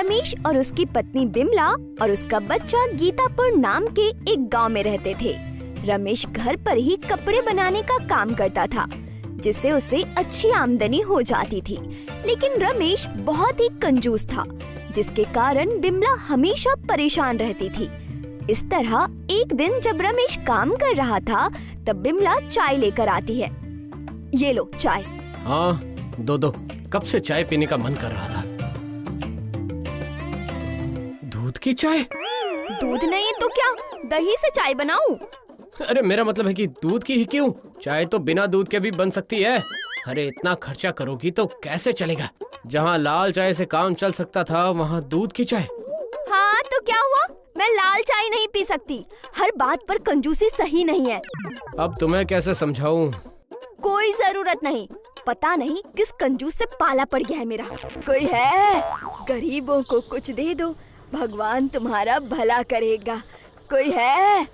रमेश और उसकी पत्नी बिमला और उसका बच्चा गीतापुर नाम के एक गांव में रहते थे। रमेश घर पर ही कपड़े बनाने का काम करता था, जिससे उसे अच्छी आमदनी हो जाती थी। लेकिन रमेश बहुत ही कंजूस था, जिसके कारण बिमला हमेशा परेशान रहती थी। इस तरह एक दिन जब रमेश काम कर रहा था, तब बिमला चाय लेकर आती है। ये लो चाय। हाँ दो। कब से चाय पीने का मन कर रहा था। दूध की चाय? दूध नहीं तो क्या, दही से चाय बनाऊं? अरे मेरा मतलब है कि दूध की ही क्यों, चाय तो बिना दूध के भी बन सकती है। अरे इतना खर्चा करोगी तो कैसे चलेगा। जहाँ लाल चाय से काम चल सकता था, वहाँ दूध की चाय। हाँ तो क्या हुआ, मैं लाल चाय नहीं पी सकती। हर बात पर कंजूसी सही नहीं है। अब तुम्हें कैसे समझाऊं? कोई जरूरत नहीं, पता नहीं किस कंजूस से पाला पड़ गया है मेरा। कोई है? गरीबों को कुछ दे दो, भगवान तुम्हारा भला करेगा। कोई है?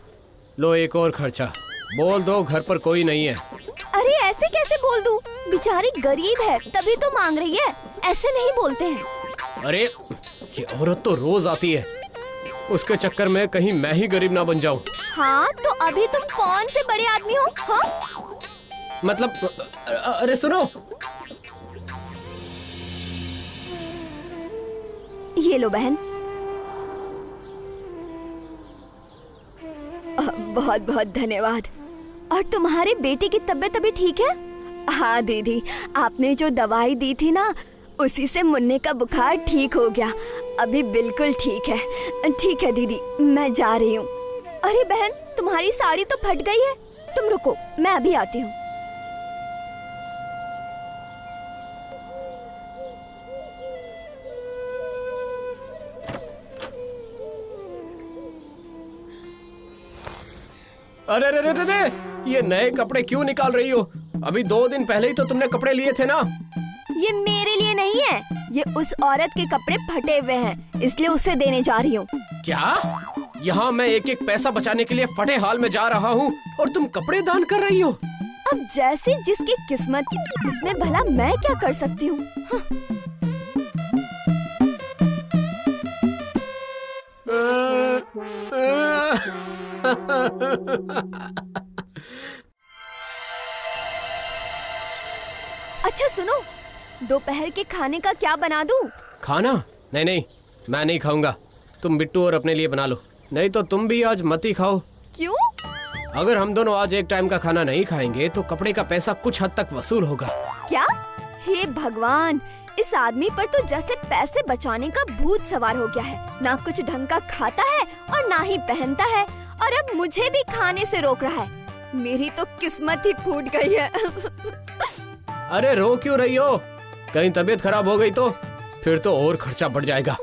लो एक और खर्चा। बोल दो घर पर कोई नहीं है। अरे ऐसे कैसे बोल दूं? बेचारी गरीब है तभी तो मांग रही है, ऐसे नहीं बोलते हैं। अरे ये औरत तो रोज आती है, उसके चक्कर में कहीं मैं ही गरीब ना बन जाऊं। हाँ तो अभी तुम कौन से बड़े आदमी हो? हाँ मतलब अरे सुनो, ये लो बहन। बहुत बहुत धन्यवाद। और तुम्हारे बेटे की तबीयत अभी ठीक है? हाँ दीदी, आपने जो दवाई दी थी ना, उसी से मुन्ने का बुखार ठीक हो गया, अभी बिल्कुल ठीक है। ठीक है दीदी, मैं जा रही हूँ। अरे बहन, तुम्हारी साड़ी तो फट गई है, तुम रुको, मैं अभी आती हूँ। अरे अरे अरे अरे, ये नए कपड़े क्यों निकाल रही हो? अभी 2 दिन पहले ही तो तुमने कपड़े लिए थे ना। ये मेरे लिए नहीं है, ये उस औरत के कपड़े फटे हुए हैं, इसलिए उसे देने जा रही हूँ। क्या? यहाँ मैं एक एक पैसा बचाने के लिए फटे हाल में जा रहा हूँ और तुम कपड़े दान कर रही हो? अब जैसी जिसकी किस्मत, इसमें भला मैं क्या कर सकती हूँ। हाँ। अच्छा सुनो, दोपहर के खाने का क्या बना दूं? खाना? नहीं नहीं, मैं नहीं खाऊंगा। तुम बिट्टू और अपने लिए बना लो, नहीं तो तुम भी आज मत ही खाओ। क्यों? अगर हम दोनों आज एक टाइम का खाना नहीं खाएंगे तो कपड़े का पैसा कुछ हद तक वसूल होगा। क्या? हे भगवान, इस आदमी पर तो जैसे पैसे बचाने का भूत सवार हो गया है। ना कुछ ढंग का खाता है और ना ही पहनता है, और अब मुझे भी खाने से रोक रहा है। मेरी तो किस्मत ही फूट गई है। अरे रो क्यों रही हो? कहीं तबीयत खराब हो गई तो फिर तो और खर्चा बढ़ जाएगा।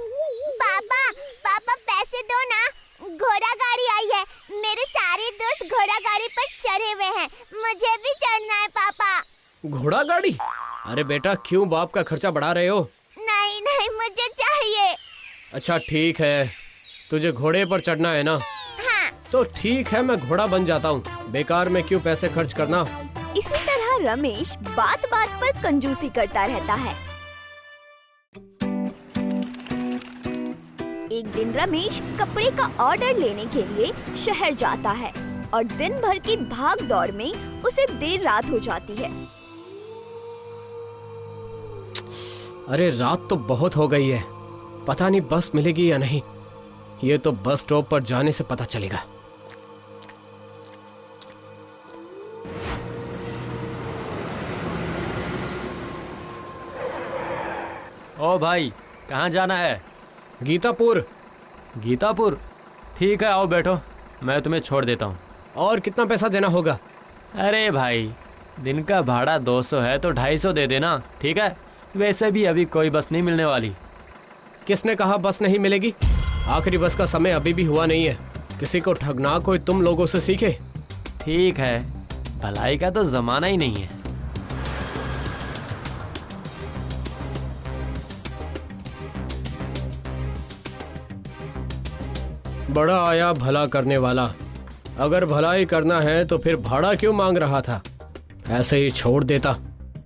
पापा पैसे दो ना, घोड़ा गाड़ी आई है, मेरे सारे दोस्त घोड़ा गाड़ी पर चढ़े हुए हैं, मुझे भी चढ़ना है पापा। घोड़ा गाड़ी? अरे बेटा, क्यों बाप का खर्चा बढ़ा रहे हो? नहीं नहीं, मुझे चाहिए। अच्छा ठीक है, तुझे घोड़े पर चढ़ना है ना? हाँ। तो ठीक है, मैं घोड़ा बन जाता हूँ, बेकार में क्यों पैसे खर्च करना। इसी तरह रमेश बात बात पर कंजूसी करता रहता है। एक दिन रमेश कपड़े का ऑर्डर लेने के लिए शहर जाता है और दिन भर की भाग दौड़ में उसे देर रात हो जाती है। अरे रात तो बहुत हो गई है, पता नहीं बस मिलेगी या नहीं। ये तो बस स्टॉप पर जाने से पता चलेगा। ओ भाई, कहाँ जाना है? गीतापुर। गीतापुर? ठीक है, आओ बैठो, मैं तुम्हें छोड़ देता हूँ। और कितना पैसा देना होगा? अरे भाई, दिन का भाड़ा 200 है तो 250 दे देना, ठीक है? वैसे भी अभी कोई बस नहीं मिलने वाली। किसने कहा बस नहीं मिलेगी? आखिरी बस का समय अभी भी हुआ नहीं है। किसी को ठगना कोई तुम लोगों से सीखे। ठीक है, भलाई का तो जमाना ही नहीं है। बड़ा आया भला करने वाला। अगर भलाई करना है तो फिर भाड़ा क्यों मांग रहा था? ऐसे ही छोड़ देता।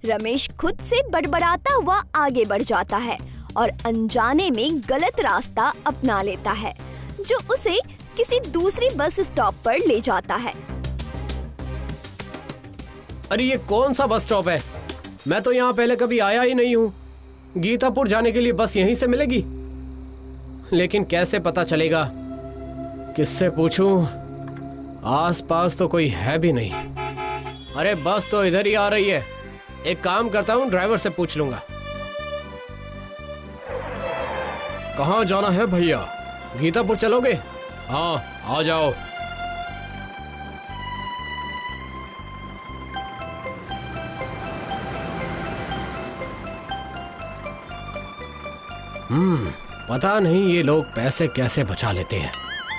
रमेश खुद से बड़बड़ाता हुआ आगे बढ़ जाता है और अनजाने में गलत रास्ता अपना लेता है, जो उसे किसी दूसरी बस स्टॉप पर ले जाता है। अरे ये कौन सा बस स्टॉप है? मैं तो यहाँ पहले कभी आया ही नहीं हूँ। गीतापुर जाने के लिए बस यहीं से मिलेगी, लेकिन कैसे पता चलेगा? किससे पूछूं? आसपास तो कोई है भी नहीं। अरे बस तो इधर ही आ रही है। एक काम करता हूँ, ड्राइवर से पूछ लूंगा। कहाँ जाना है भैया? गीतापुर चलोगे? हाँ आ जाओ। पता नहीं ये लोग पैसे कैसे बचा लेते हैं।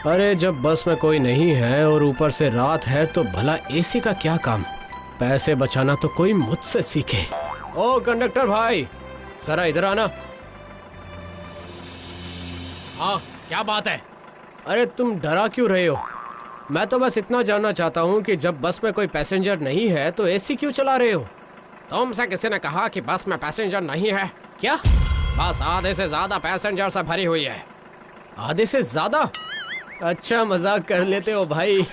अरे जब बस में कोई नहीं है और ऊपर से रात है तो भला एसी का क्या काम? पैसे बचाना तो कोई मुझसे सीखे। ओ कंडक्टर भाई, जरा इधर आना। हाँ क्या बात है? अरे तुम डरा क्यों रहे हो? मैं तो बस इतना जानना चाहता हूँ कि जब बस में कोई पैसेंजर नहीं है तो एसी क्यों चला रहे हो? तुमसे किसी ने कहा कि बस में पैसेंजर नहीं है क्या? बस आधे से ज्यादा पैसेंजर से भरी हुई है। आधे से ज्यादा? अच्छा मजाक कर लेते हो भाई।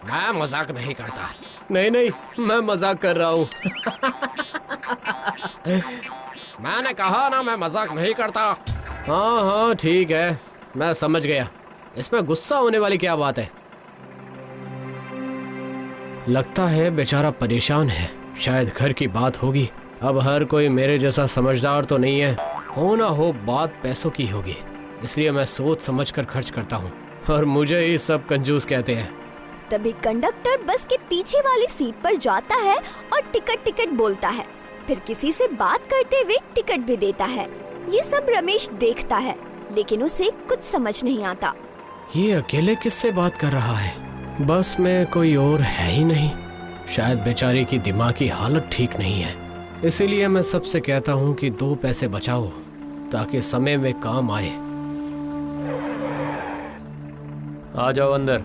मैं मजाक नहीं करता। नहीं नहीं, मैं मजाक कर रहा हूँ। मैंने कहा ना मैं मजाक नहीं करता। हाँ हाँ ठीक है, मैं समझ गया। इसमें गुस्सा होने वाली क्या बात है? लगता है बेचारा परेशान है, शायद घर की बात होगी। अब हर कोई मेरे जैसा समझदार तो नहीं है, हो ना हो बात पैसों की होगी, इसलिए मैं सोच समझ कर खर्च करता हूँ और मुझे ही सब कंजूस कहते हैं। तभी कंडक्टर बस के पीछे वाली सीट पर जाता है और टिकट बोलता है, फिर किसी से बात करते हुए टिकट भी देता है। ये सब रमेश देखता है, लेकिन उसे कुछ समझ नहीं आता। ये अकेले किससे बात कर रहा है? बस में कोई और है ही नहीं। शायद बेचारे की दिमाग की हालत ठीक नहीं है, इसीलिए मैं सबसे कहता हूँ कि 2 पैसे बचाओ ताकि समय में काम आए। आ जाओ अंदर।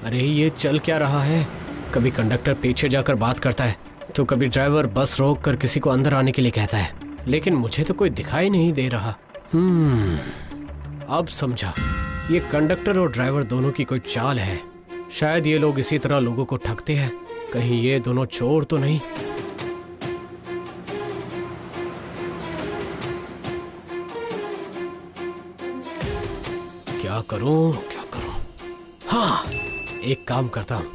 अरे ये चल क्या रहा है? कभी कंडक्टर पीछे जाकर बात करता है तो कभी ड्राइवर बस रोक कर किसी को अंदर आने के लिए कहता है, लेकिन मुझे तो कोई दिखाई नहीं दे रहा। अब समझा, ये कंडक्टर और ड्राइवर दोनों की कोई चाल है। शायद ये लोग इसी तरह लोगों को ठगते हैं। कहीं ये दोनों चोर तो नहीं? क्या करूं? हाँ, एक काम करता हूँ,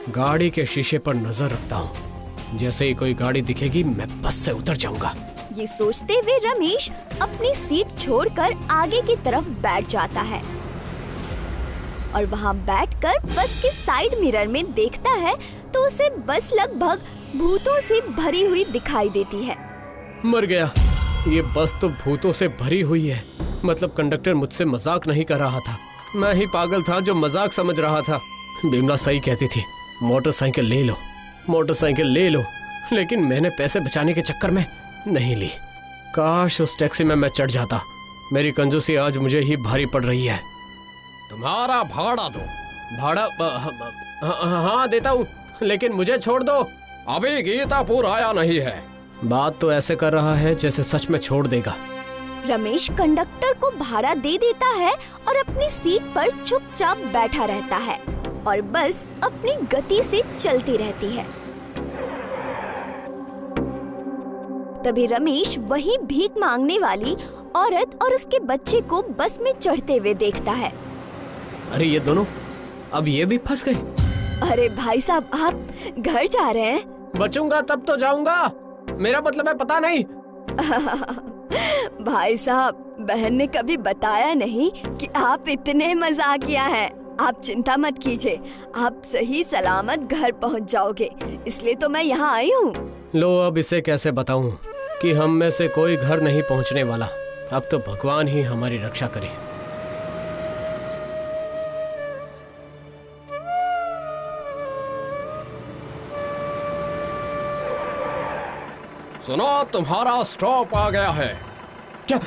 गाड़ी के शीशे पर नजर रखता हूँ। जैसे ही कोई गाड़ी दिखेगी मैं बस से उतर जाऊंगा। ये सोचते हुए रमेश अपनी सीट छोड़कर आगे की तरफ बैठ जाता है और वहाँ बैठकर बस के साइड मिरर में देखता है तो उसे बस लगभग भूतों से भरी हुई दिखाई देती है। मर गया, ये बस तो भूतों से भरी हुई है। मतलब कंडक्टर मुझसे मजाक नहीं कर रहा था, मैं ही पागल था जो मजाक समझ रहा था। बिमला सही कहती थी, मोटरसाइकिल ले लो, लेकिन मैंने पैसे बचाने के चक्कर में नहीं ली। काश उस टैक्सी में मैं चढ़ जाता। मेरी कंजूसी आज मुझे ही भारी पड़ रही है। तुम्हारा भाड़ा दो। भाड़ा? हाँ देता हूँ, लेकिन मुझे छोड़ दो, अभी गीतापुर आया नहीं है। बात तो ऐसे कर रहा है जैसे सच में छोड़ देगा। रमेश कंडक्टर को भाड़ा दे देता है और अपनी सीट पर चुपचाप बैठा रहता है और बस अपनी गति से चलती रहती है। तभी रमेश वही भीख मांगने वाली औरत और उसके बच्चे को बस में चढ़ते हुए देखता है। अरे ये दोनों, अब ये भी फंस गए। अरे भाई साहब, आप घर जा रहे हैं? बचूंगा तब तो जाऊंगा, मेरा मतलब है पता नहीं। भाई साहब, बहन ने कभी बताया नहीं कि आप इतने मजाकिया हैं। आप चिंता मत कीजिए, आप सही सलामत घर पहुंच जाओगे, इसलिए तो मैं यहाँ आई हूँ। लो, अब इसे कैसे बताऊं कि हम में से कोई घर नहीं पहुंचने वाला। अब तो भगवान ही हमारी रक्षा करे। सुनो, तुम्हारा स्टॉप आ गया है। क्या?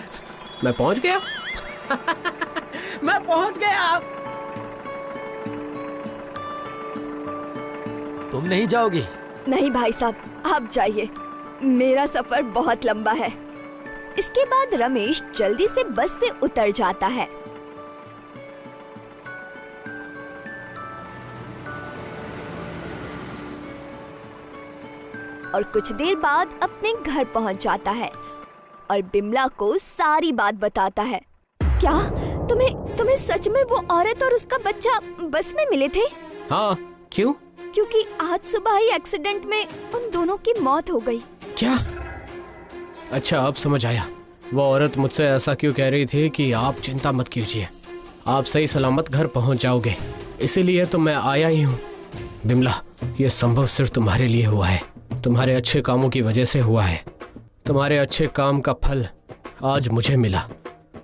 मैं पहुंच गया? मैं पहुंच गया। तुम नहीं जाओगी? नहीं भाई साहब, आप जाइए। मेरा सफर बहुत लंबा है। इसके बाद रमेश जल्दी से बस से उतर जाता है। और कुछ देर बाद अपने घर पहुंच जाता है और बिमला को सारी बात बताता है। क्या तुम्हें सच में वो औरत और उसका बच्चा बस में मिले थे? हाँ, क्यों? क्योंकि आज सुबह ही एक्सीडेंट में उन दोनों की मौत हो गई। क्या? अच्छा, अब समझ आया। वो औरत मुझसे ऐसा क्यों कह रही थी कि आप चिंता मत कीजिए, आप सही सलामत घर पहुंच जाओगे, इसीलिए तो मैं आया ही हूँ। बिमला, ये संभव सिर्फ तुम्हारे लिए हुआ है, तुम्हारे अच्छे कामों की वजह से हुआ है। तुम्हारे अच्छे काम का फल आज मुझे मिला।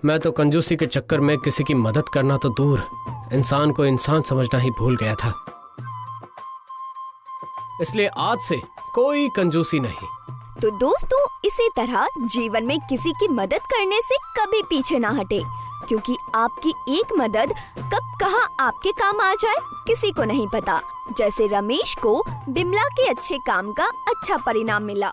मैं तो कंजूसी के चक्कर में किसी की मदद करना तो दूर, इंसान को इंसान समझना ही भूल गया था। इसलिए आज से कोई कंजूसी नहीं। तो दोस्तों, इसी तरह जीवन में किसी की मदद करने से कभी पीछे ना हटे, क्योंकि आपकी एक मदद कब कहाँ आपके काम आ जाए किसी को नहीं पता। जैसे रमेश को बिमला के अच्छे काम का अच्छा परिणाम मिला।